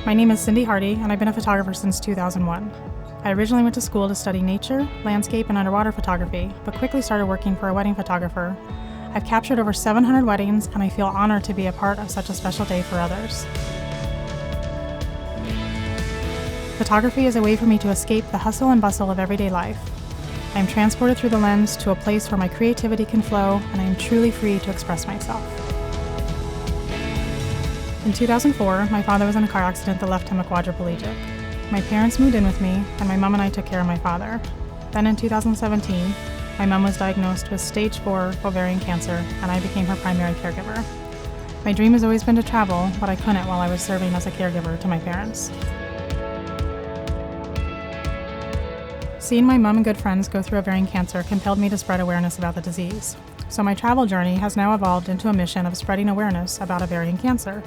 My name is Cindy Hardy, and I've been a photographer since 2001. I originally went to school to study nature, landscape, and underwater photography, but quickly started working for a wedding photographer. I've captured over 700 weddings, and I feel honored to be a part of such a special day for others. Photography is a way for me to escape the hustle and bustle of everyday life. I am transported through the lens to a place where my creativity can flow, and I am truly free to express myself. In 2004, my father was in a car accident that left him a quadriplegic. My parents moved in with me, and my mom and I took care of my father. Then in 2017, my mom was diagnosed with stage 4 ovarian cancer, and I became her primary caregiver. My dream has always been to travel, but I couldn't while I was serving as a caregiver to my parents. Seeing my mom and good friends go through ovarian cancer compelled me to spread awareness about the disease. So my travel journey has now evolved into a mission of spreading awareness about ovarian cancer.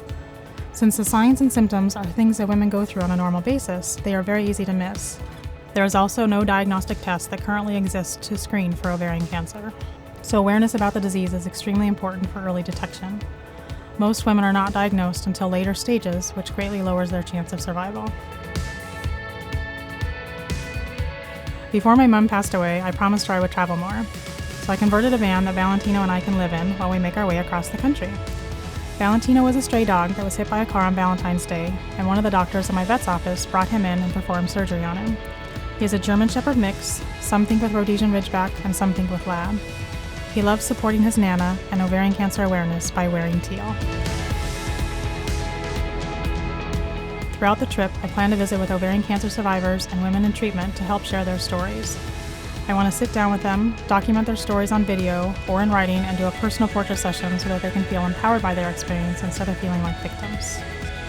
Since the signs and symptoms are things that women go through on a normal basis, they are very easy to miss. There is also no diagnostic test that currently exists to screen for ovarian cancer. So awareness about the disease is extremely important for early detection. Most women are not diagnosed until later stages, which greatly lowers their chance of survival. Before my mom passed away, I promised her I would travel more. So I converted a van that Valentino and I can live in while we make our way across the country. Valentino was a stray dog that was hit by a car on Valentine's Day, and one of the doctors at my vet's office brought him in and performed surgery on him. He is a German Shepherd mix, some think with Rhodesian Ridgeback and some think with Lab. He loves supporting his Nana and ovarian cancer awareness by wearing teal. Throughout the trip, I plan to visit with ovarian cancer survivors and women in treatment to help share their stories. I want to sit down with them, document their stories on video or in writing, and do a personal portrait session so that they can feel empowered by their experience instead of feeling like victims.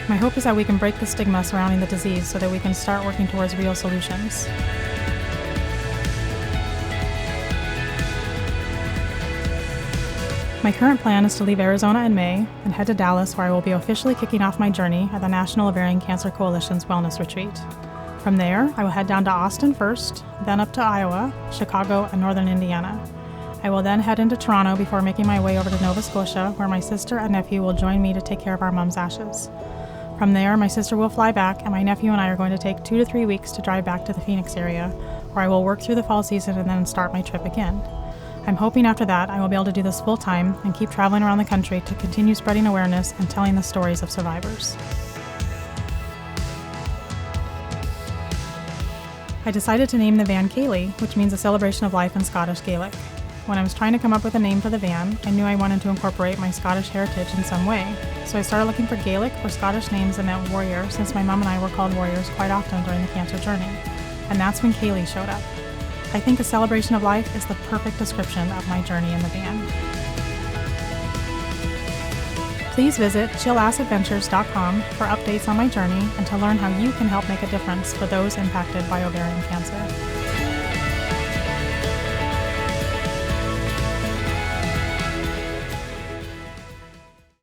My hope is that we can break the stigma surrounding the disease so that we can start working towards real solutions. My current plan is to leave Arizona in May and head to Dallas, where I will be officially kicking off my journey at the National Ovarian Cancer Coalition's Wellness Retreat. From there, I will head down to Austin first, then up to Iowa, Chicago, and northern Indiana. I will then head into Toronto before making my way over to Nova Scotia, where my sister and nephew will join me to take care of our mom's ashes. From there, my sister will fly back, and my nephew and I are going to take 2 to 3 weeks to drive back to the Phoenix area, where I will work through the fall season and then start my trip again. I'm hoping after that I will be able to do this full time and keep traveling around the country to continue spreading awareness and telling the stories of survivors. I decided to name the van Kaylee, which means a celebration of life in Scottish Gaelic. When I was trying to come up with a name for the van, I knew I wanted to incorporate my Scottish heritage in some way, so I started looking for Gaelic or Scottish names that meant warrior, since my mom and I were called warriors quite often during the cancer journey. And that's when Kaylee showed up. I think a celebration of life is the perfect description of my journey in the van. Please visit chillassadventures.com for updates on my journey and to learn how you can help make a difference for those impacted by ovarian cancer.